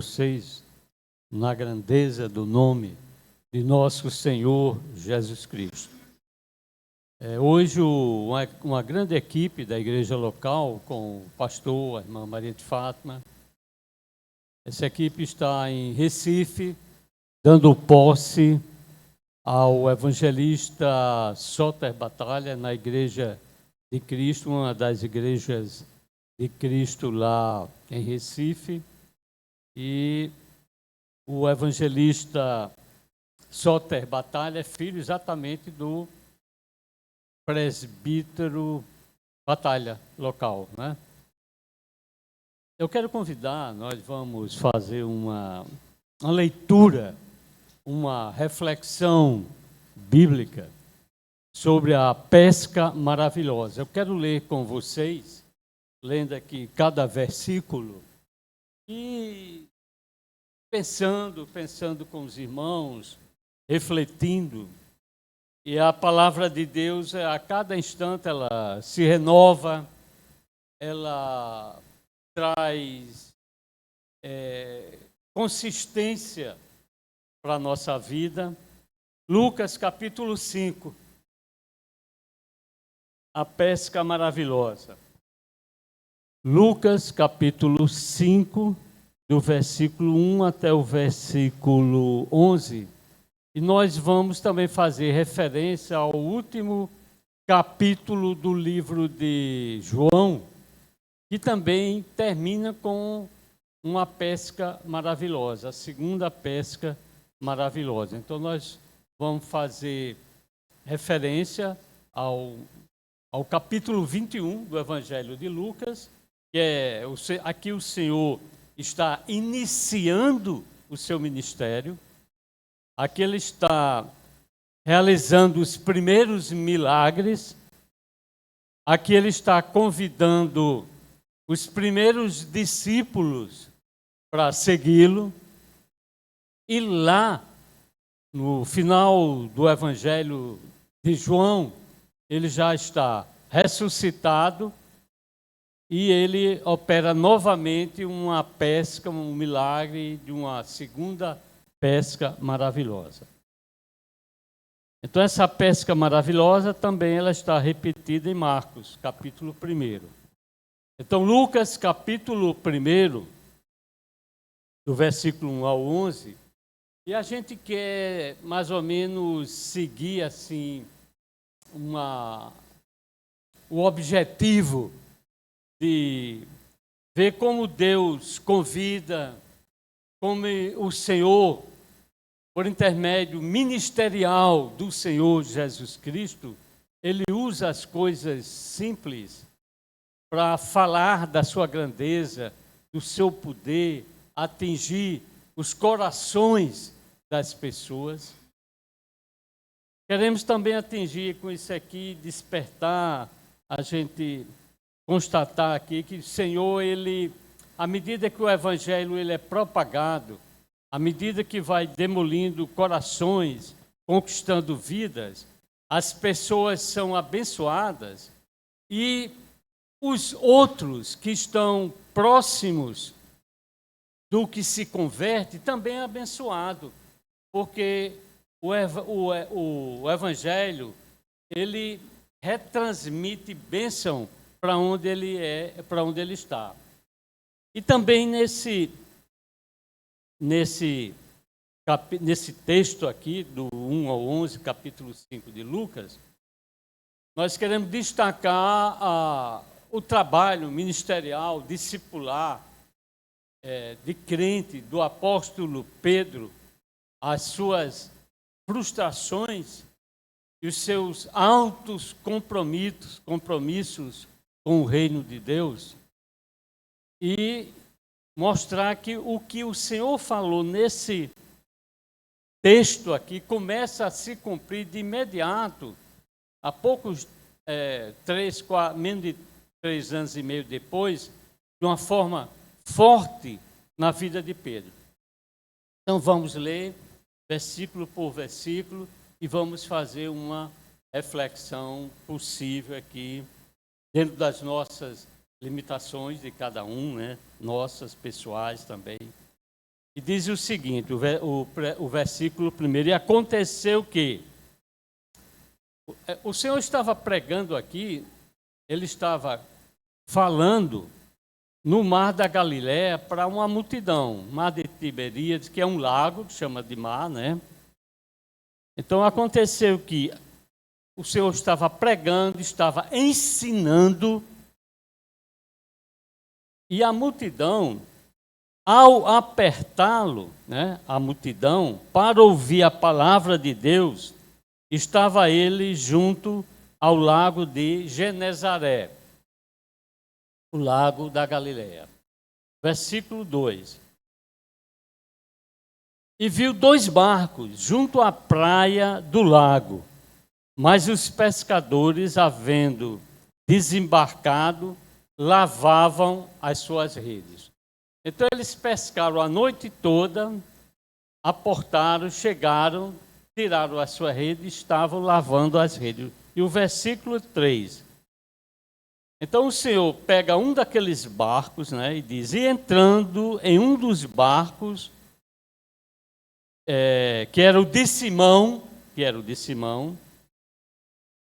vocês na grandeza do nome de nosso Senhor Jesus Cristo. Hoje uma grande equipe da igreja local, com o pastor, a irmã Maria de Fátima. Essa equipe está em Recife, dando posse ao evangelista Soter Batalha, na Igreja de Cristo, uma das igrejas de Cristo lá em Recife. E o evangelista Soter Batalha é filho exatamente do presbítero Batalha local, né? Eu quero convidar, nós vamos fazer uma leitura, uma reflexão bíblica sobre a pesca maravilhosa. Eu quero ler com vocês, lendo aqui cada versículo e pensando com os irmãos, refletindo. E a palavra de Deus, a cada instante, ela se renova, ela traz consistência para a nossa vida. Lucas capítulo 5, a pesca maravilhosa. Lucas capítulo 5, do versículo 1 até o versículo 11. E nós vamos também fazer referência ao último capítulo do livro de João, que também termina com uma pesca maravilhosa, a segunda pesca maravilhosa. Então nós vamos fazer referência ao capítulo 21 do Evangelho de Lucas, que aqui o Senhor está iniciando o seu ministério. Aqui ele está realizando os primeiros milagres. Aqui ele está convidando os primeiros discípulos para segui-lo. E lá, no final do Evangelho de João, ele já está ressuscitado e ele opera novamente uma pesca, um milagre de uma segunda pesca maravilhosa. Então essa pesca maravilhosa também ela está repetida em Marcos, capítulo 1. Então Lucas, capítulo 1, do versículo 1 ao 11, e a gente quer mais ou menos seguir assim o objetivo de ver como Deus convida, como o Senhor, por intermédio ministerial do Senhor Jesus Cristo, ele usa as coisas simples para falar da sua grandeza, do seu poder, atingir os corações das pessoas. Queremos também atingir com isso aqui, despertar, a gente constatar aqui que o Senhor, ele, à medida que o Evangelho ele é propagado, à medida que vai demolindo corações, conquistando vidas, as pessoas são abençoadas e os outros que estão próximos do que se converte também é abençoado, porque o Evangelho ele retransmite bênção para onde ele está. E também nesse texto aqui, do 1 ao 11, capítulo 5 de Lucas, nós queremos destacar o trabalho ministerial, discipular, de crente, do apóstolo Pedro, as suas frustrações e os seus altos compromissos com o reino de Deus, e mostrar que o que o Senhor falou nesse texto aqui começa a se cumprir de imediato, há poucos, menos de 3 anos e meio depois, de uma forma forte na vida de Pedro. Então vamos ler versículo por versículo e vamos fazer uma reflexão possível aqui, dentro das nossas limitações de cada um, né? Nossas pessoais também. E diz o seguinte, o versículo 1, e aconteceu que o Senhor estava pregando aqui, ele estava falando no mar da Galileia para uma multidão, mar de Tiberíades, que é um lago, que chama de mar, né? Então aconteceu que o Senhor estava pregando, estava ensinando, e a multidão, ao apertá-lo, né, a multidão, para ouvir a palavra de Deus, estava ele junto ao lago de Genezaré, o lago da Galileia. Versículo 2. E viu 2 barcos junto à praia do lago, mas os pescadores, havendo desembarcado, lavavam as suas redes. Então eles pescaram a noite toda, aportaram, chegaram, tiraram a sua rede e estavam lavando as redes. E o versículo 3. Então o Senhor pega um daqueles barcos, né, e diz, e entrando em um dos barcos, que era o de Simão,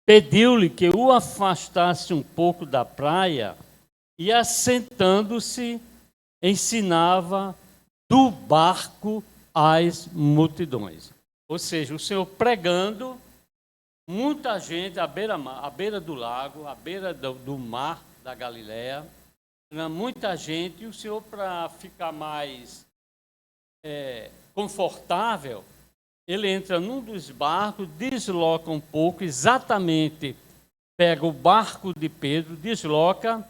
pediu-lhe que o afastasse um pouco da praia e, assentando-se, ensinava do barco às multidões. Ou seja, o Senhor pregando, muita gente à beira do lago, à beira do mar da Galileia, muita gente, e o Senhor, para ficar mais confortável, ele entra num dos barcos, desloca um pouco, exatamente pega o barco de Pedro, desloca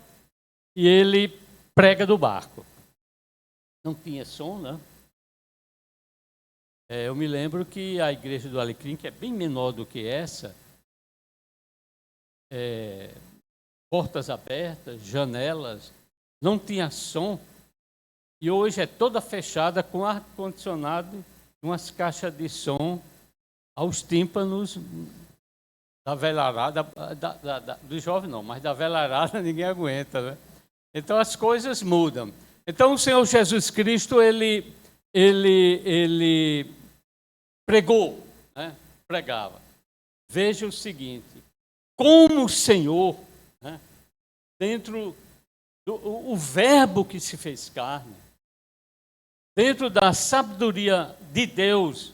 e ele prega do barco. Não tinha som, né? Eu me lembro que a igreja do Alecrim, que é bem menor do que essa, portas abertas, janelas, não tinha som, e hoje é toda fechada com ar-condicionado, umas caixas de som aos tímpanos da velharada, do jovem não, mas da velharada ninguém aguenta, né? Então as coisas mudam. Então o Senhor Jesus Cristo, ele pregou, né? Pregava. Veja o seguinte, como o Senhor, né? Dentro do verbo que se fez carne, dentro da sabedoria de Deus,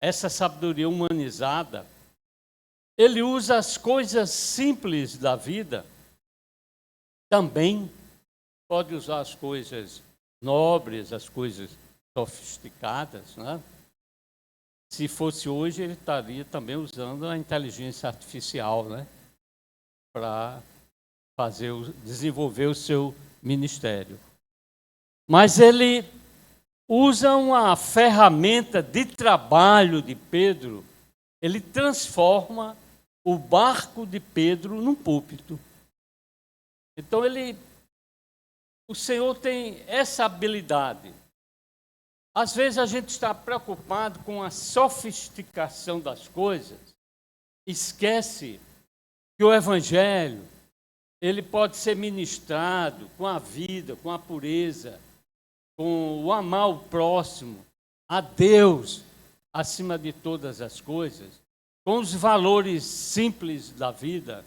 essa sabedoria humanizada, ele usa as coisas simples da vida, também pode usar as coisas nobres, as coisas sofisticadas, né? Se fosse hoje, ele estaria também usando a inteligência artificial, né? Para desenvolver o seu ministério. Mas ele usa uma ferramenta de trabalho de Pedro, ele transforma o barco de Pedro num púlpito. Então o Senhor tem essa habilidade. Às vezes a gente está preocupado com a sofisticação das coisas, esquece que o Evangelho, ele pode ser ministrado com a vida, com a pureza, com o amar o próximo, a Deus acima de todas as coisas, com os valores simples da vida,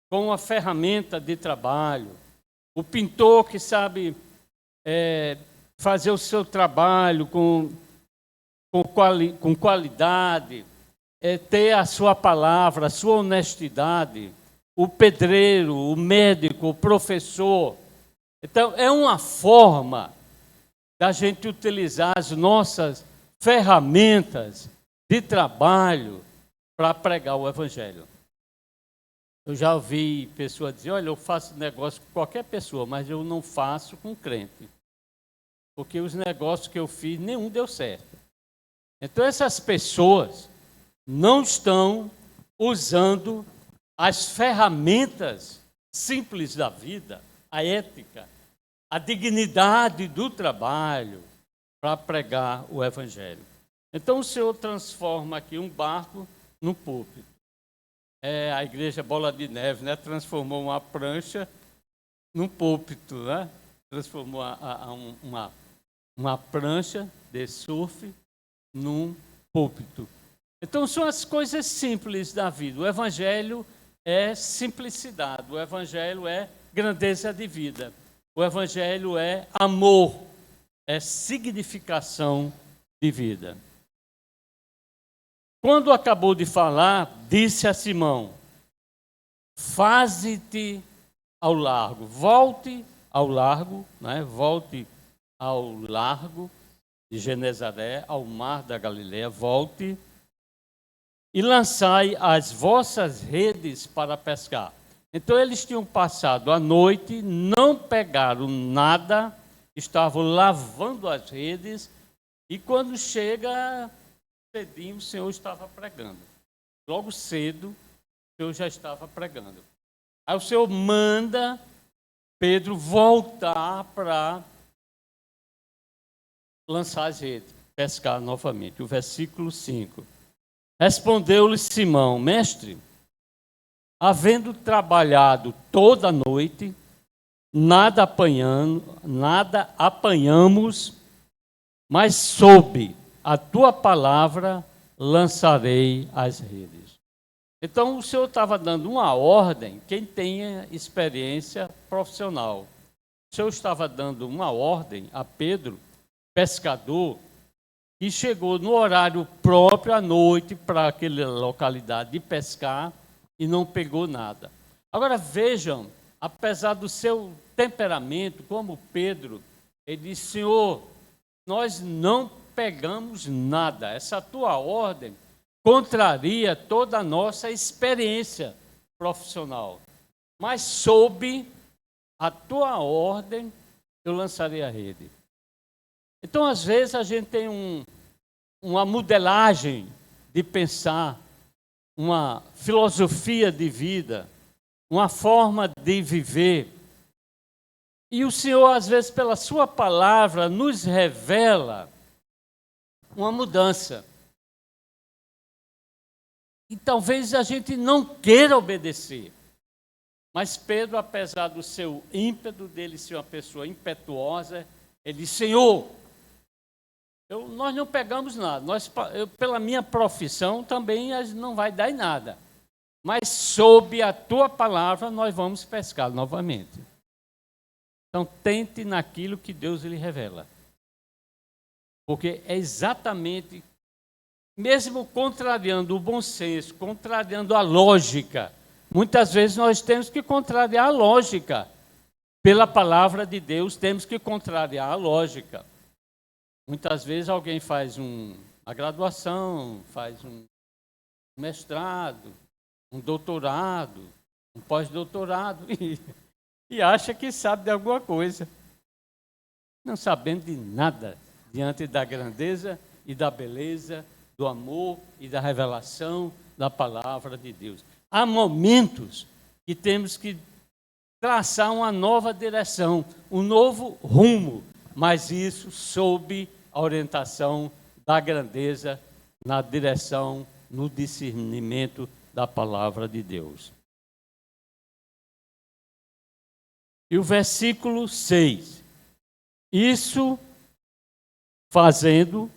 com a ferramenta de trabalho. O pintor que sabe fazer o seu trabalho com qualidade, ter a sua palavra, a sua honestidade. O pedreiro, o médico, o professor. Então, é uma forma da gente utilizar as nossas ferramentas de trabalho para pregar o Evangelho. Eu já ouvi pessoas dizer, olha, eu faço negócio com qualquer pessoa, mas eu não faço com crente. Porque os negócios que eu fiz, nenhum deu certo. Então, essas pessoas não estão usando as ferramentas simples da vida, a ética, a dignidade do trabalho para pregar o Evangelho. Então o Senhor transforma aqui um barco num púlpito. A igreja Bola de Neve, né? Transformou uma prancha num púlpito, né? Transformou uma prancha de surf num púlpito. Então, são as coisas simples da vida. O Evangelho é simplicidade, o Evangelho é grandeza de vida, o Evangelho é amor, é significação de vida. Quando acabou de falar, disse a Simão: faze-te ao largo, volte ao largo, né? Volte ao largo de Genezaré, ao mar da Galileia, volte e lançai as vossas redes para pescar. Então eles tinham passado a noite, não pegaram nada, estavam lavando as redes, e quando chega cedinho, o Senhor estava pregando. Logo cedo, o Senhor já estava pregando. Aí o Senhor manda Pedro voltar para lançar as redes, pescar novamente. O versículo 5. Respondeu-lhe Simão: mestre, havendo trabalhado toda a noite, nada apanhamos, mas sob a tua palavra lançarei as redes. Então o Senhor estava dando uma ordem, quem tenha experiência profissional. O Senhor estava dando uma ordem a Pedro, pescador, que chegou no horário próprio à noite para aquela localidade de pescar e não pegou nada. Agora vejam, apesar do seu temperamento, como Pedro, ele disse: Senhor, nós não pegamos nada, essa tua ordem contraria toda a nossa experiência profissional, mas sob a tua ordem eu lançarei a rede. Então, às vezes, a gente tem uma modelagem de pensar, uma filosofia de vida, uma forma de viver. E o Senhor, às vezes, pela sua palavra, nos revela uma mudança. E talvez a gente não queira obedecer. Mas Pedro, apesar do seu ímpeto, dele ser uma pessoa impetuosa, ele disse: Senhor, nós não pegamos nada. Pela minha profissão, também não vai dar em nada. Mas sob a tua palavra, nós vamos pescar novamente. Então, tente naquilo que Deus lhe revela. Porque é exatamente, mesmo contrariando o bom senso, contrariando a lógica, muitas vezes nós temos que contrariar a lógica. Pela palavra de Deus, temos que contrariar a lógica. Muitas vezes alguém faz uma graduação, faz um mestrado, um doutorado, um pós-doutorado e acha que sabe de alguma coisa, não sabendo de nada diante da grandeza e da beleza, do amor e da revelação da palavra de Deus. Há momentos que temos que traçar uma nova direção, um novo rumo, mas isso sob a orientação da grandeza, na direção, no discernimento da palavra de Deus. E o versículo 6. Isso fazendo,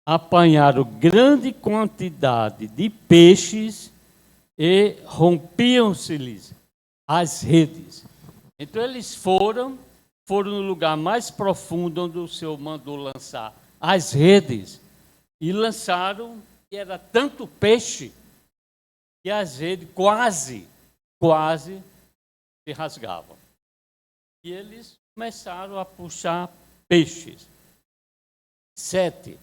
apanharam grande quantidade de peixes e rompiam-se-lhes as redes. Então eles foram no lugar mais profundo onde o Senhor mandou lançar as redes, e lançaram, e era tanto peixe que as redes quase se rasgavam. E eles começaram a puxar peixes. 7.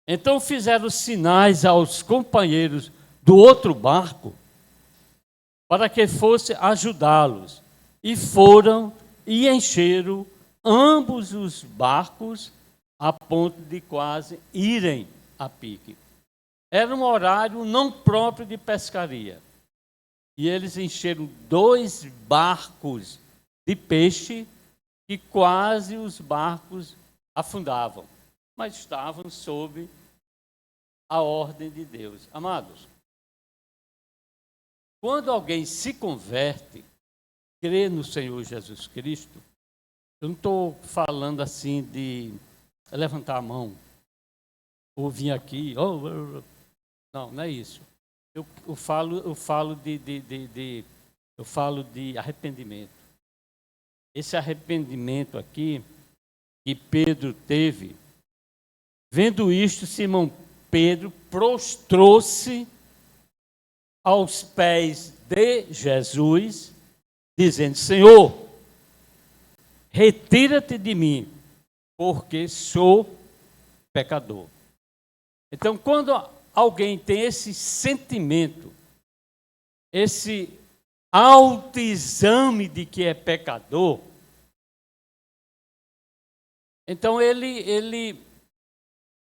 Então fizeram sinais aos companheiros do outro barco para que fosse ajudá-los, e foram e encheram ambos os barcos a ponto de quase irem a pique. Era um horário não próprio de pescaria. E eles encheram 2 barcos de peixe e quase os barcos afundavam, mas estavam sob a ordem de Deus. Amados, quando alguém se converte, crê no Senhor Jesus Cristo, Eu não estou falando assim de levantar a mão, ou vir aqui, não é isso. Eu falo de arrependimento. Esse arrependimento aqui que Pedro teve, vendo isto, Simão Pedro prostrou-se aos pés de Jesus, dizendo: Senhor, retira-te de mim, porque sou pecador. Então, quando alguém tem esse sentimento, esse autoexame de que é pecador, então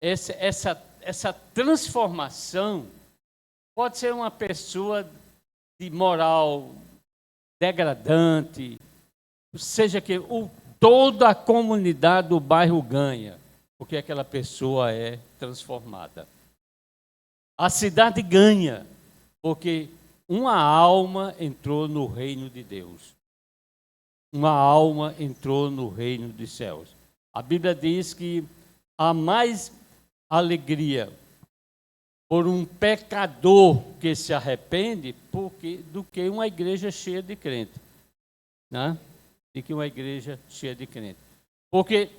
essa transformação pode ser uma pessoa de moral degradante, seja que toda a comunidade do bairro ganha, porque aquela pessoa é transformada. A cidade ganha, porque uma alma entrou no reino de Deus. Uma alma entrou no reino dos céus. A Bíblia diz que há mais alegria por um pecador que se arrepende do que uma igreja cheia de crente. Né? Do que uma igreja cheia de crente. Porque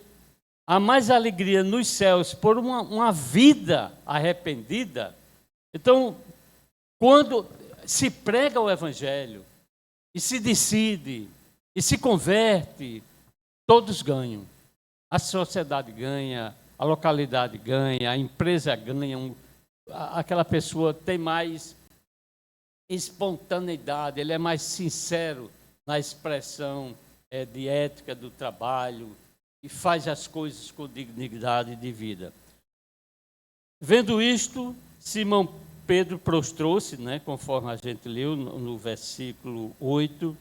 há mais alegria nos céus por uma vida arrependida. Então, quando se prega o evangelho e se decide e se converte, todos ganham. A sociedade ganha, a localidade ganha, a empresa ganha, aquela pessoa tem mais espontaneidade, ele é mais sincero na expressão de ética do trabalho e faz as coisas com dignidade de vida. Vendo isto, Simão Pedro prostrou-se, né, conforme a gente leu no versículo 8,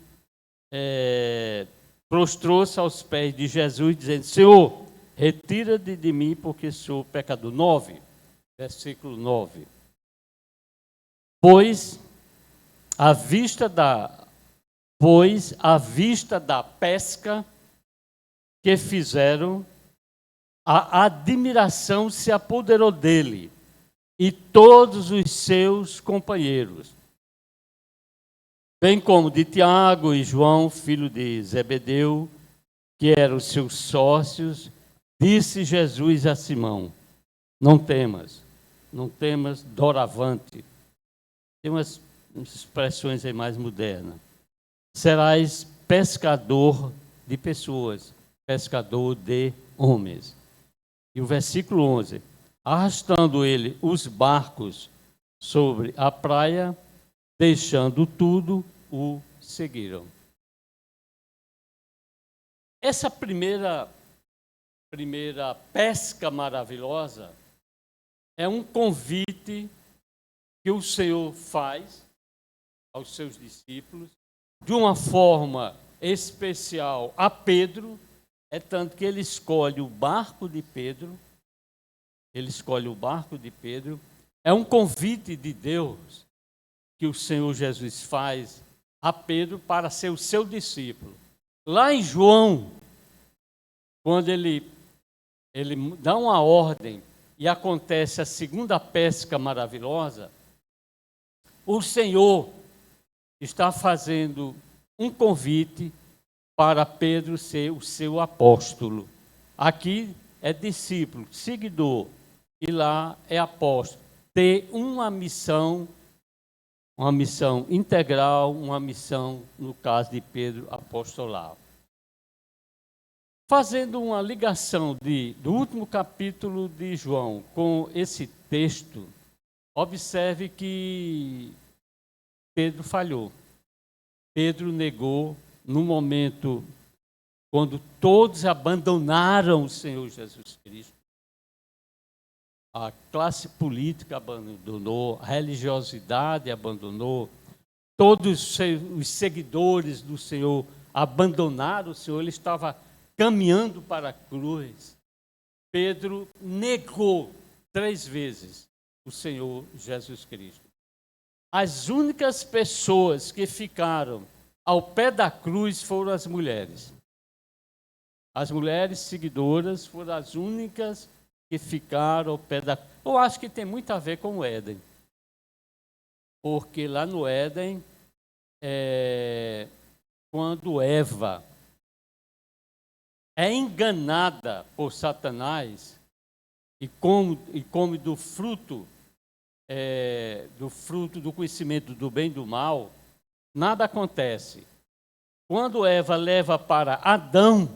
prostrou-se aos pés de Jesus, dizendo: Senhor, retira-te de mim, porque sou pecador. 9, versículo 9. Pois à vista da pesca que fizeram, a admiração se apoderou dele e todos os seus companheiros, bem como de Tiago e João, filho de Zebedeu, que eram seus sócios. Disse Jesus a Simão: não temas, doravante. Tem umas expressões aí mais modernas. Serás pescador de pessoas, pescador de homens. E o versículo 11: arrastando ele os barcos sobre a praia, deixando tudo, o seguiram. Essa primeira pesca maravilhosa é um convite que o Senhor faz aos seus discípulos, de uma forma especial a Pedro, é tanto que ele escolhe o barco de Pedro. É um convite de Deus que o Senhor Jesus faz a Pedro para ser o seu discípulo. Lá em João, quando ele dá uma ordem e acontece a segunda pesca maravilhosa, o Senhor está fazendo um convite para Pedro ser o seu apóstolo. Aqui é discípulo, seguidor, e lá é apóstolo. Ter uma missão integral, uma missão, no caso de Pedro, apostolar. Fazendo uma ligação do último capítulo de João com esse texto, observe que Pedro falhou. Pedro negou no momento quando todos abandonaram o Senhor Jesus Cristo. A classe política abandonou, a religiosidade abandonou, todos os seguidores do Senhor abandonaram o Senhor, ele estava caminhando para a cruz. Pedro negou 3 vezes o Senhor Jesus Cristo. As únicas pessoas que ficaram ao pé da cruz foram as mulheres. As mulheres seguidoras foram as únicas que ficaram ao pé da... Eu acho que tem muito a ver com o Éden. Porque lá no Éden, quando Eva é enganada por Satanás e come do fruto do conhecimento do bem e do mal, nada acontece. Quando Eva leva para Adão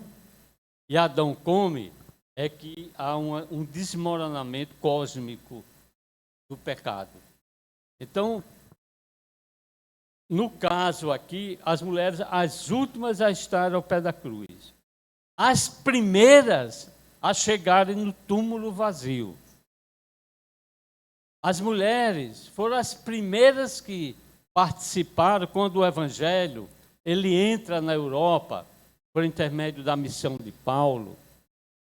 e Adão come, é que há um desmoronamento cósmico do pecado. Então, no caso aqui, as mulheres, as últimas a estar ao pé da cruz. As primeiras a chegarem no túmulo vazio. As mulheres foram as primeiras que participaram quando o Evangelho ele entra na Europa por intermédio da missão de Paulo.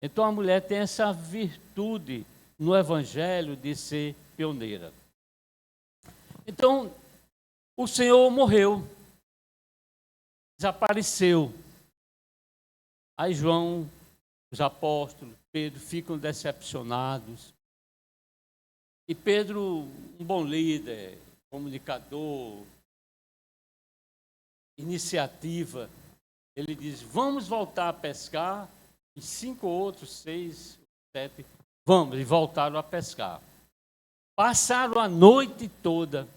Então a mulher tem essa virtude no Evangelho de ser pioneira. Então, o Senhor morreu, desapareceu. Aí João, os apóstolos, Pedro ficam decepcionados. E Pedro, um bom líder, comunicador, iniciativa, ele diz, vamos voltar a pescar. E 5 outros, 6, 7, vamos, e voltaram a pescar. Passaram a noite toda,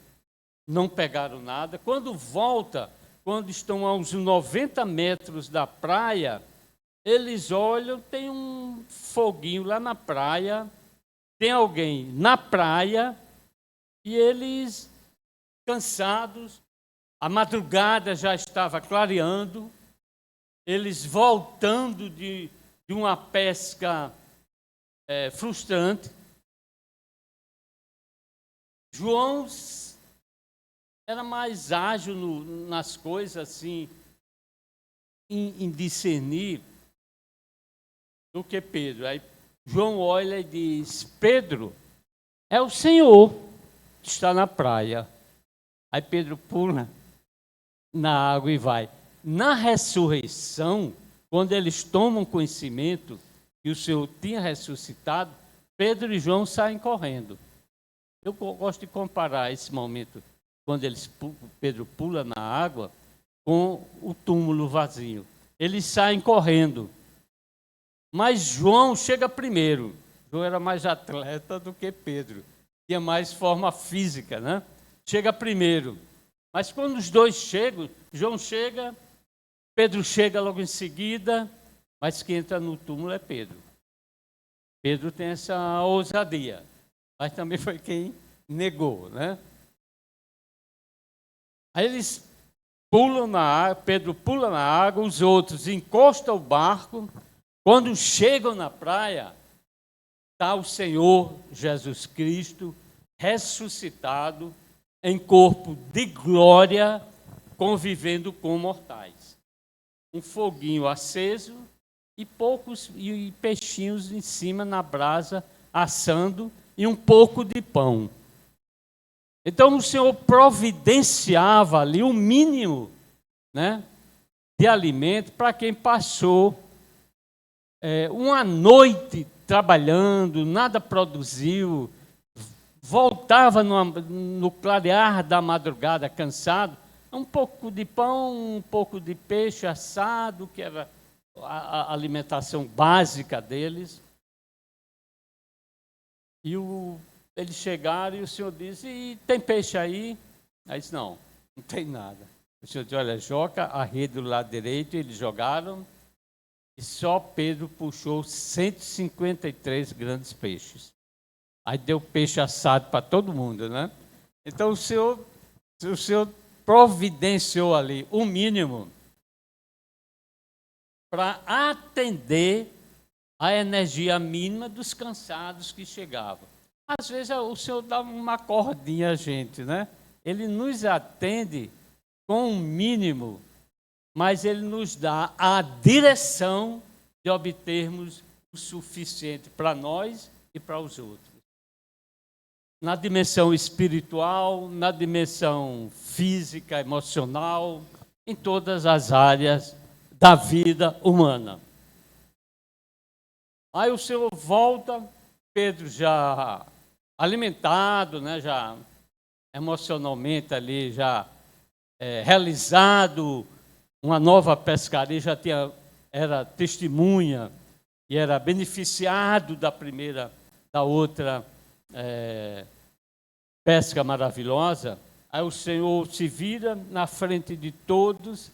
não pegaram nada. Quando volta, quando estão a uns 90 metros da praia, eles olham, tem um foguinho lá na praia, tem alguém na praia, e eles, cansados, a madrugada já estava clareando, eles voltando de uma pesca frustrante. João era mais ágil nas coisas, assim, em discernir, do que Pedro. Aí João olha e diz, Pedro, é o Senhor que está na praia. Aí Pedro pula na água e vai. Na ressurreição, quando eles tomam conhecimento que o Senhor tinha ressuscitado, Pedro e João saem correndo. Eu gosto de comparar esse momento, quando Pedro pula na água, com o túmulo vazio. Eles saem correndo. Mas João chega primeiro. João era mais atleta do que Pedro. Tinha mais forma física, né? Chega primeiro. Mas quando os dois chegam, João chega, Pedro chega logo em seguida, mas quem entra no túmulo é Pedro. Pedro tem essa ousadia, mas também foi quem negou, né? Aí eles pulam na água, Pedro pula na água, os outros encostam o barco. Quando chegam na praia, está o Senhor Jesus Cristo ressuscitado em corpo de glória, convivendo com mortais. Um foguinho aceso e poucos peixinhos em cima na brasa, assando, e um pouco de pão. Então o Senhor providenciava ali o mínimo, né, de alimento para quem passou uma noite trabalhando, nada produziu, voltava no clarear da madrugada cansado, um pouco de pão, um pouco de peixe assado, que era a alimentação básica deles. E eles chegaram e o Senhor disse, e tem peixe aí? Aí disse, não tem nada. O Senhor disse, olha, joga a rede do lado direito, eles jogaram, e só Pedro puxou 153 grandes peixes. Aí deu peixe assado para todo mundo, né? Então o Senhor providenciou ali o mínimo para atender a energia mínima dos cansados que chegavam. Às vezes o Senhor dá uma cordinha a gente, né? Ele nos atende com o mínimo, mas Ele nos dá a direção de obtermos o suficiente para nós e para os outros. Na dimensão espiritual, na dimensão física, emocional, em todas as áreas da vida humana. Aí o Senhor volta, Pedro já alimentado, né, já emocionalmente ali, já realizado uma nova pescaria, era testemunha e era beneficiado da outra pesca maravilhosa. Aí o Senhor se vira na frente de todos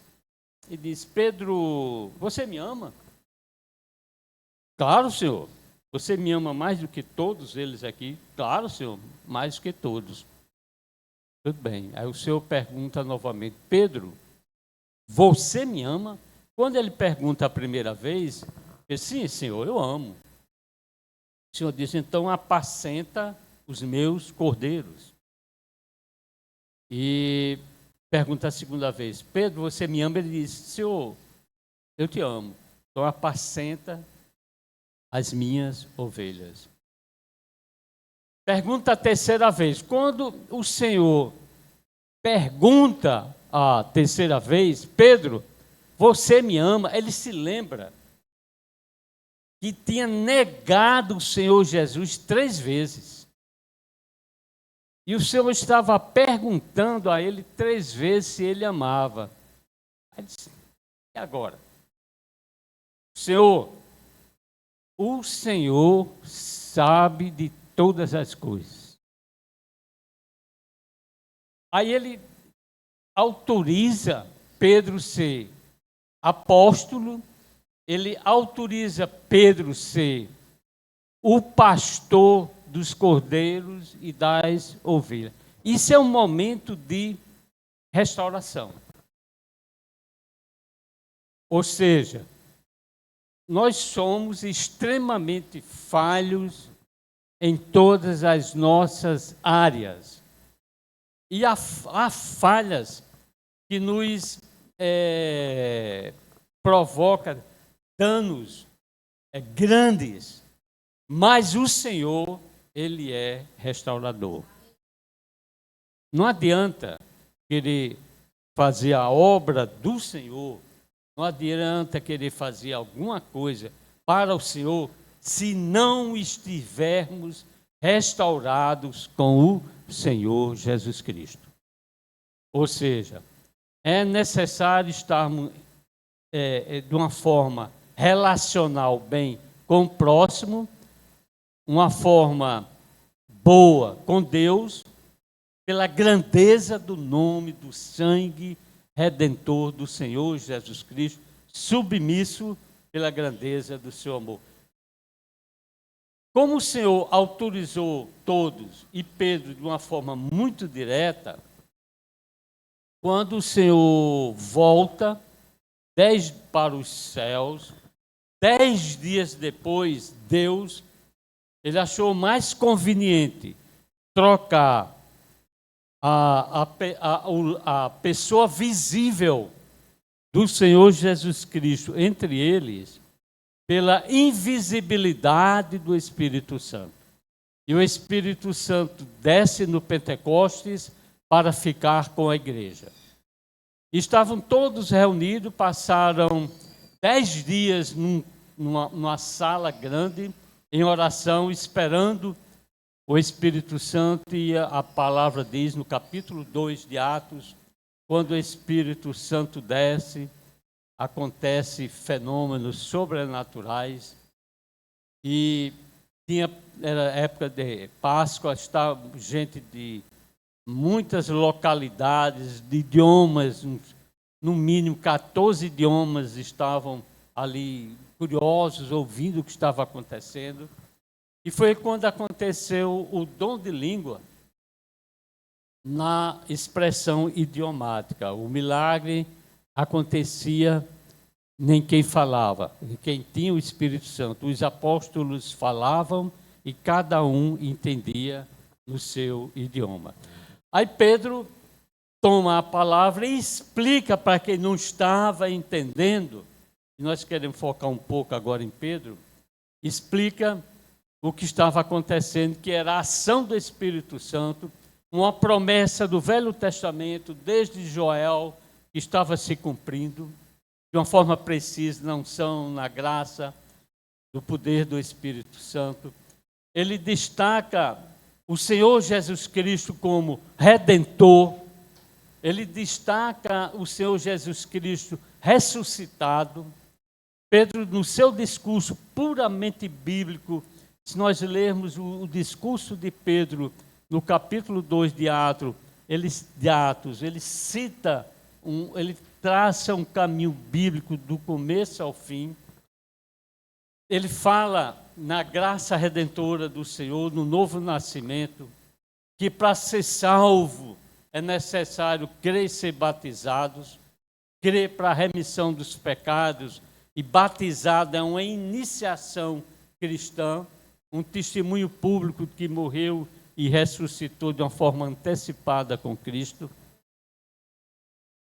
e diz: Pedro, você me ama? Claro, Senhor. Você me ama mais do que todos eles aqui? Claro, Senhor, mais do que todos. Tudo bem. Aí o Senhor pergunta novamente: Pedro, você me ama? Quando ele pergunta a primeira vez, ele diz: sim, Senhor, eu amo. O Senhor diz: então apacenta os meus cordeiros. E pergunta a segunda vez: Pedro, você me ama? Ele diz: Senhor, eu te amo. Então apacenta as minhas ovelhas. Pergunta a terceira vez. Quando o Senhor pergunta a terceira vez: Pedro, você me ama? Ele se lembra que tinha negado o Senhor Jesus 3 vezes. E o Senhor estava perguntando a ele 3 vezes se ele amava. Aí disse: e agora? Senhor, o Senhor sabe de todas as coisas. Aí ele autoriza Pedro ser apóstolo, ele autoriza Pedro ser o pastor dos cordeiros e das ovelhas. Isso é um momento de restauração. Ou seja, nós somos extremamente falhos em todas as nossas áreas. E há falhas que nos provocam danos grandes. Mas o Senhor, Ele é restaurador. Não adianta querer fazer a obra do Senhor, não adianta querer fazer alguma coisa para o Senhor, se não estivermos restaurados com o Senhor Jesus Cristo. Ou seja, é necessário estarmos de uma forma relacional bem com o próximo, uma forma boa com Deus, pela grandeza do nome, do sangue redentor do Senhor Jesus Cristo, submisso pela grandeza do seu amor. Como o Senhor autorizou todos, e Pedro de uma forma muito direta, quando o Senhor volta 10 para os céus, 10 dias depois, Deus, ele achou mais conveniente trocar a pessoa visível do Senhor Jesus Cristo entre eles, pela invisibilidade do Espírito Santo. E o Espírito Santo desce no Pentecostes para ficar com a igreja. Estavam todos reunidos, passaram 10 dias numa sala grande, em oração, esperando o Espírito Santo, e a palavra diz no capítulo 2 de Atos, quando o Espírito Santo desce, acontece fenômenos sobrenaturais, e era época de Páscoa, estava gente de muitas localidades, de idiomas, no mínimo 14 idiomas estavam ali curiosos, ouvindo o que estava acontecendo. E foi quando aconteceu o dom de língua na expressão idiomática. O milagre acontecia nem quem falava, quem tinha o Espírito Santo. Os apóstolos falavam e cada um entendia no seu idioma. Aí Pedro toma a palavra e explica para quem não estava entendendo. Nós queremos focar um pouco agora em Pedro. Explica o que estava acontecendo, que era a ação do Espírito Santo, uma promessa do Velho Testamento, desde Joel, que estava se cumprindo, de uma forma precisa, na unção, na graça, do poder do Espírito Santo. Ele destaca o Senhor Jesus Cristo como Redentor. Ele destaca o Senhor Jesus Cristo ressuscitado. Pedro, no seu discurso puramente bíblico, se nós lermos o discurso de Pedro no capítulo 2 de Atos, ele cita, ele traça um caminho bíblico do começo ao fim. Ele fala na graça redentora do Senhor, no novo nascimento, que para ser salvo é necessário crer e ser batizados, crer para a remissão dos pecados, e batizado é uma iniciação cristã, um testemunho público que morreu e ressuscitou de uma forma antecipada com Cristo.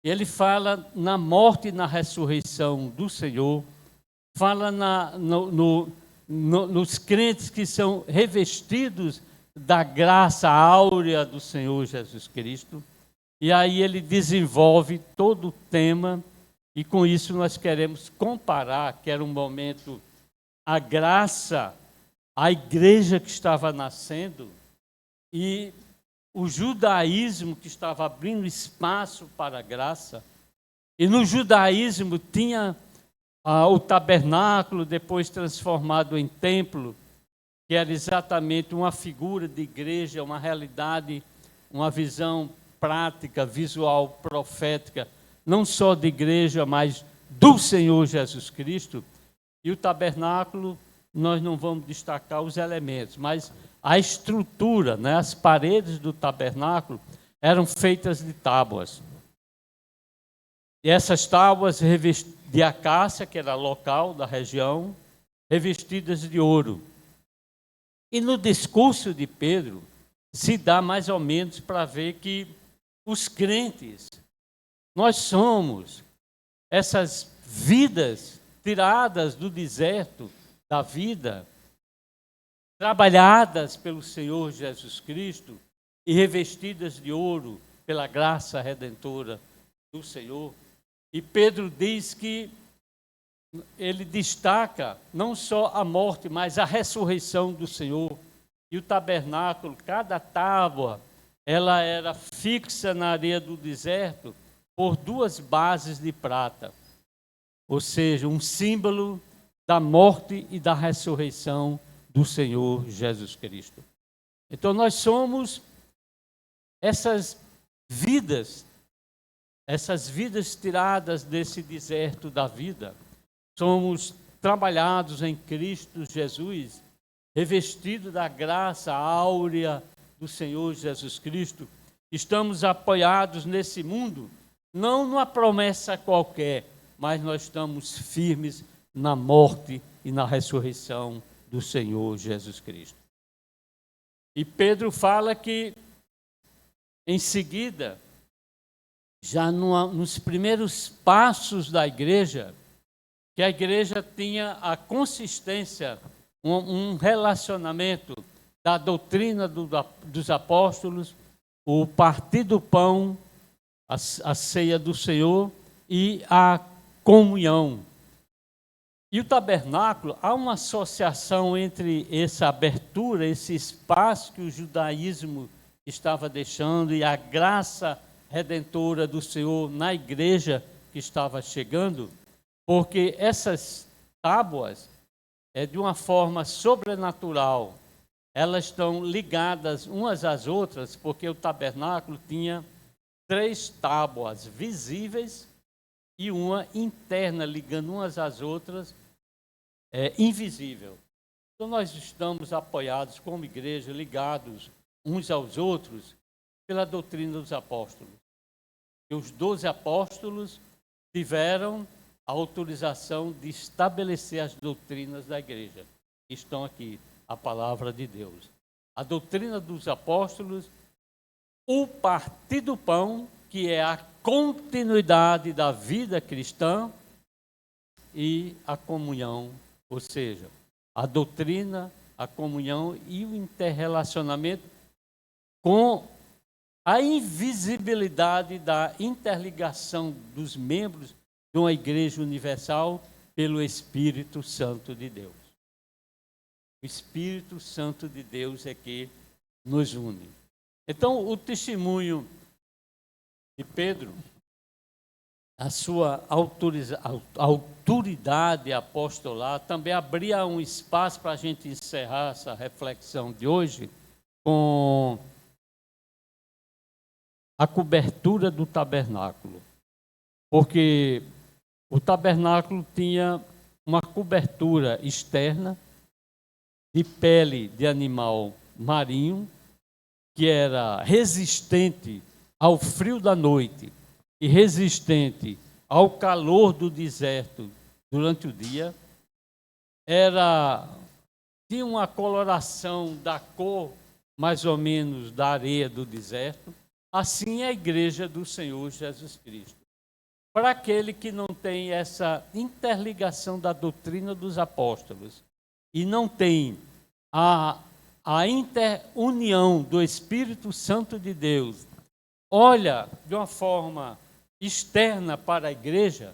Ele fala na morte e na ressurreição do Senhor, fala nos crentes que são revestidos da graça áurea do Senhor Jesus Cristo. E aí ele desenvolve todo o tema, e com isso nós queremos comparar, que era um momento, a graça, a igreja que estava nascendo, e o judaísmo que estava abrindo espaço para a graça. E no judaísmo tinha o tabernáculo, depois transformado em templo, que era exatamente uma figura de igreja, uma realidade, uma visão prática, visual, profética, não só de igreja, mas do Senhor Jesus Cristo. E o tabernáculo, nós não vamos destacar os elementos, mas a estrutura, né, as paredes do tabernáculo eram feitas de tábuas. E essas tábuas de acácia, que era local da região, revestidas de ouro. E no discurso de Pedro, se dá mais ou menos para ver que os crentes, nós somos essas vidas tiradas do deserto da vida, trabalhadas pelo Senhor Jesus Cristo e revestidas de ouro pela graça redentora do Senhor. E Pedro diz que ele destaca não só a morte, mas a ressurreição do Senhor. E o tabernáculo, cada tábua, ela era fixa na areia do deserto por 2 bases de prata, ou seja, um símbolo da morte e da ressurreição do Senhor Jesus Cristo. Então nós somos essas vidas tiradas desse deserto da vida. Somos trabalhados em Cristo Jesus, revestidos da graça áurea do Senhor Jesus Cristo. Estamos apoiados nesse mundo, não numa promessa qualquer, mas nós estamos firmes na morte e na ressurreição do Senhor Jesus Cristo. E Pedro fala que, em seguida, já nos primeiros passos da igreja, que a igreja tinha a consistência, um relacionamento da doutrina dos apóstolos, o partir do pão, a ceia do Senhor e a comunhão. E o tabernáculo, há uma associação entre essa abertura, esse espaço que o judaísmo estava deixando e a graça redentora do Senhor na igreja que estava chegando, porque essas tábuas, de uma forma sobrenatural, elas estão ligadas umas às outras, porque o tabernáculo tinha 3 tábuas visíveis e uma interna ligando umas às outras, invisível. Então nós estamos apoiados como igreja, ligados uns aos outros pela doutrina dos apóstolos. E os 12 apóstolos tiveram a autorização de estabelecer as doutrinas da igreja. Estão aqui, a palavra de Deus. A doutrina dos apóstolos, o partir do pão, que é a continuidade da vida cristã, e a comunhão, ou seja, a doutrina, a comunhão e o interrelacionamento com a invisibilidade da interligação dos membros de uma igreja universal pelo Espírito Santo de Deus. O Espírito Santo de Deus é que nos une. Então, o testemunho de Pedro, a sua autoridade apostolar, também abria um espaço para a gente encerrar essa reflexão de hoje com a cobertura do tabernáculo. Porque o tabernáculo tinha uma cobertura externa de pele de animal marinho, que era resistente ao frio da noite e resistente ao calor do deserto durante o dia. Tinha uma coloração da cor, mais ou menos, da areia do deserto. Assim é a igreja do Senhor Jesus Cristo. Para aquele que não tem essa interligação da doutrina dos apóstolos e não tem a interunião do Espírito Santo de Deus, olha de uma forma externa para a igreja,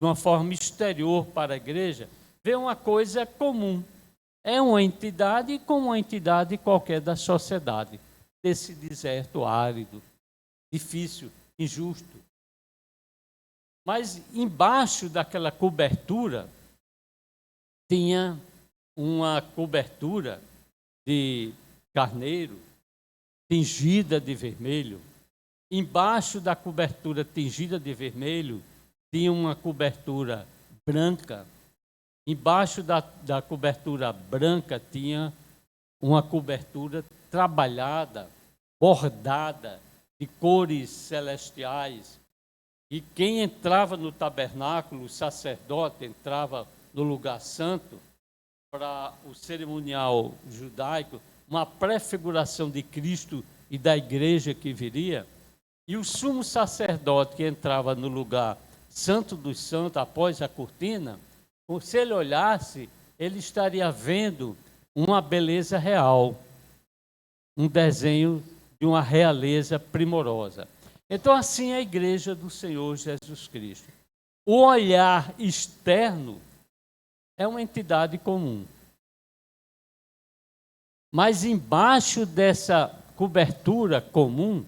de uma forma exterior para a igreja, vê uma coisa comum. É uma entidade como uma entidade qualquer da sociedade, desse deserto árido, difícil, injusto. Mas embaixo daquela cobertura tinha uma cobertura de carneiro tingida de vermelho. Embaixo da cobertura tingida de vermelho tinha uma cobertura branca. Embaixo da cobertura branca tinha uma cobertura trabalhada, bordada de cores celestiais. E quem entrava no tabernáculo, o sacerdote entrava no lugar santo, para o cerimonial judaico, uma prefiguração de Cristo e da igreja que viria. E o sumo sacerdote que entrava no lugar santo dos santos, após a cortina, se ele olhasse, ele estaria vendo uma beleza real, um desenho de uma realeza primorosa. Então, assim é a igreja do Senhor Jesus Cristo. O olhar externo é uma entidade comum. Mas embaixo dessa cobertura comum,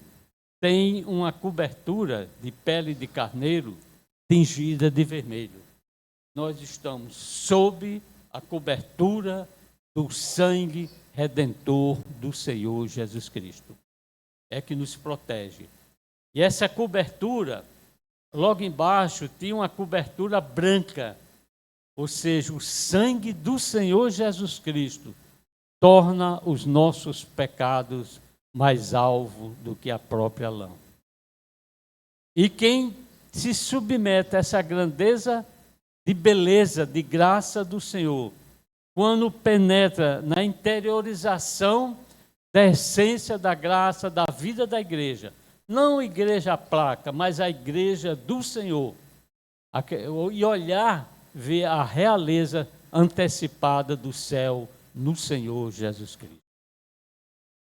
tem uma cobertura de pele de carneiro tingida de vermelho. Nós estamos sob a cobertura do sangue redentor do Senhor Jesus Cristo. É que nos protege. E essa cobertura, logo embaixo, tinha uma cobertura branca, ou seja, o sangue do Senhor Jesus Cristo torna os nossos pecados mais alvo do que a própria lã. E quem se submete a essa grandeza de beleza, de graça do Senhor, quando penetra na interiorização da essência da graça, da vida da igreja, não a igreja placa, mas a igreja do Senhor, e olhar, ver a realeza antecipada do céu no Senhor Jesus Cristo.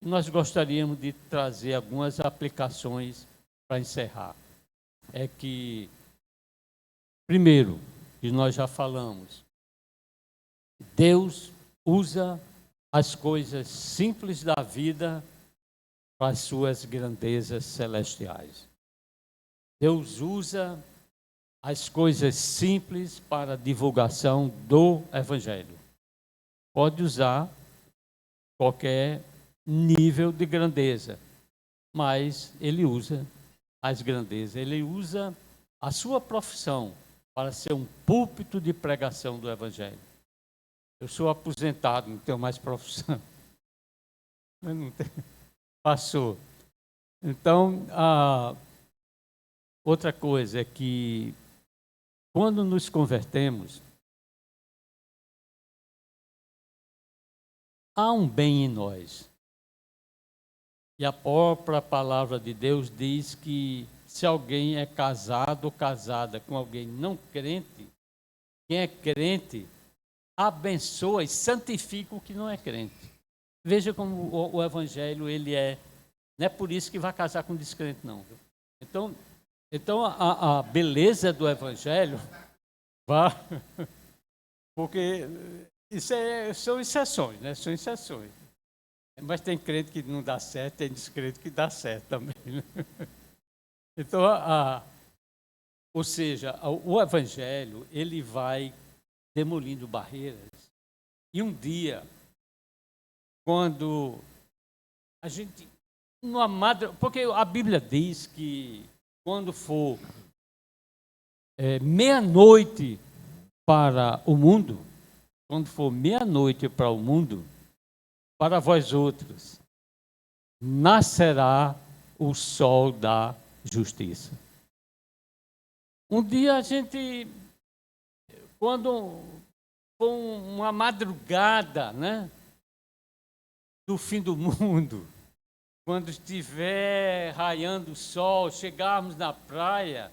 Nós gostaríamos de trazer algumas aplicações para encerrar. É que, primeiro, que nós já falamos, Deus usa as coisas simples da vida para as suas grandezas celestiais. Deus usa as coisas simples para a divulgação do Evangelho. Pode usar qualquer nível de grandeza, mas Ele usa as grandezas, Ele usa a sua profissão para ser um púlpito de pregação do Evangelho. Eu sou aposentado, não tenho mais profissão. Eu não tenho. Passou. Então, outra coisa é que, quando nos convertemos, há um bem em nós. E a própria palavra de Deus diz que se alguém é casado ou casada com alguém não crente, quem é crente abençoa e santifica o que não é crente. Veja como o Evangelho, ele não é por isso que vai casar com descrente, não. Então a beleza do Evangelho, porque São exceções, né? São exceções. Mas tem crente que não dá certo, tem descrente que dá certo também. Né? Então, ou seja, o Evangelho, ele vai demolindo barreiras. E um dia, quando a gente, porque a Bíblia diz que quando for meia-noite para o mundo, quando for meia-noite para o mundo, para vós outros, nascerá o sol da justiça. Um dia a gente, quando for uma madrugada, né, do fim do mundo, quando estiver raiando o sol, chegarmos na praia,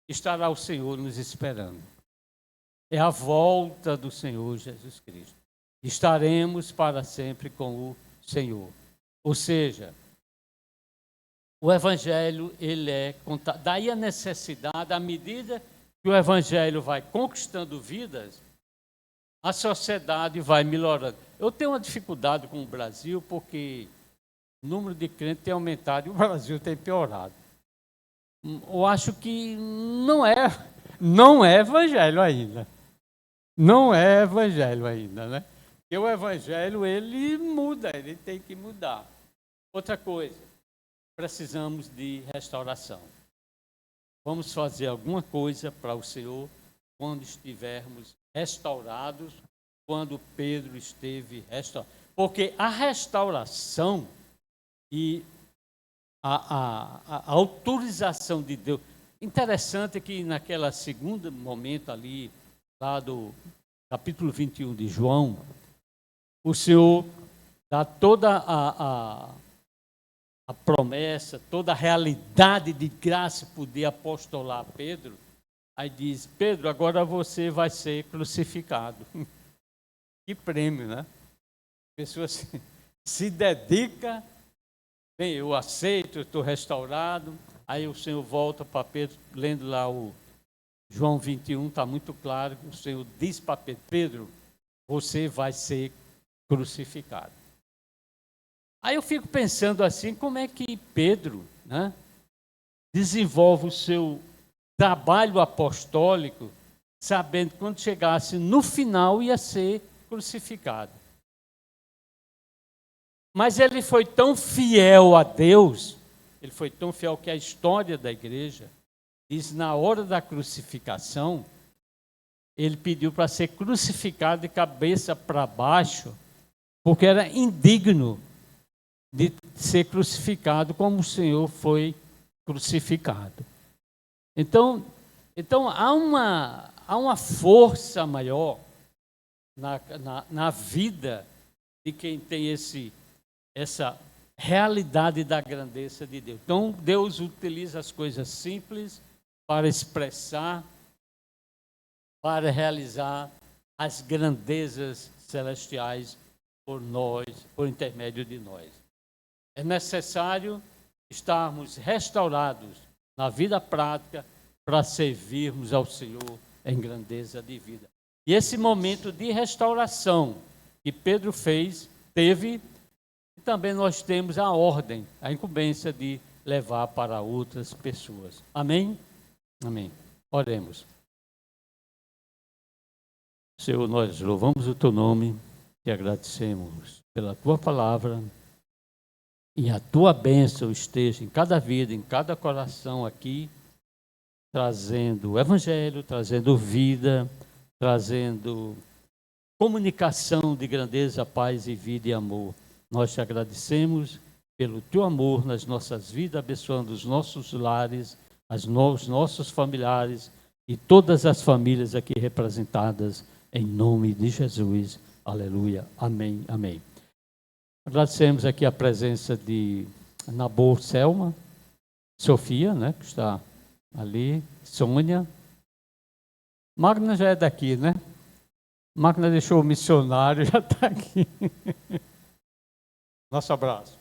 estará o Senhor nos esperando. É a volta do Senhor Jesus Cristo. Estaremos para sempre com o Senhor. Ou seja, o Evangelho, ele é contado. Daí a necessidade, à medida que o Evangelho vai conquistando vidas, a sociedade vai melhorando. Eu tenho uma dificuldade com o Brasil, porque o número de crentes tem aumentado e o Brasil tem piorado. Eu acho que não é Evangelho ainda. Não é Evangelho ainda, né? Porque o Evangelho, ele muda, ele tem que mudar. Outra coisa, precisamos de restauração. Vamos fazer alguma coisa para o Senhor quando estivermos restaurados, quando Pedro esteve restaurado. Porque a restauração e a autorização de Deus. Interessante que naquela segundo momento ali, lá do capítulo 21 de João, o Senhor dá toda a promessa, toda a realidade de graça e poder apostolar a Pedro. Aí diz: Pedro, agora você vai ser crucificado. Que prêmio, né? A pessoa se dedica, bem, eu aceito, eu estou restaurado. Aí o Senhor volta para Pedro, lendo lá o João 21, está muito claro, o Senhor diz para Pedro: Pedro, você vai ser crucificado. Aí eu fico pensando assim, como é que Pedro, né, desenvolve o seu trabalho apostólico, sabendo que quando chegasse no final ia ser crucificado. Mas ele foi tão fiel a Deus, ele foi tão fiel que a história da igreja diz, na hora da crucificação, ele pediu para ser crucificado de cabeça para baixo, porque era indigno de ser crucificado como o Senhor foi crucificado. Então há uma força maior na vida de quem tem essa realidade da grandeza de Deus. Então, Deus utiliza as coisas simples para expressar, para realizar as grandezas celestiais por nós, por intermédio de nós. É necessário estarmos restaurados na vida prática para servirmos ao Senhor em grandeza de vida. E esse momento de restauração que Pedro teve, e também nós temos a ordem, a incumbência de levar para outras pessoas. Amém? Amém. Oremos. Senhor, nós louvamos o Teu nome, te agradecemos pela Tua palavra, e a Tua bênção esteja em cada vida, em cada coração aqui, trazendo o Evangelho, trazendo vida, trazendo comunicação de grandeza, paz e vida e amor. Nós te agradecemos pelo Teu amor nas nossas vidas, abençoando os nossos lares, os nossos familiares e todas as famílias aqui representadas, em nome de Jesus. Aleluia. Amém. Amém. Agradecemos aqui a presença de Nabor Selma, Sofia, né, que está ali, Sônia. Magna já é daqui, né? Magna deixou o missionário, já está aqui. Nosso abraço.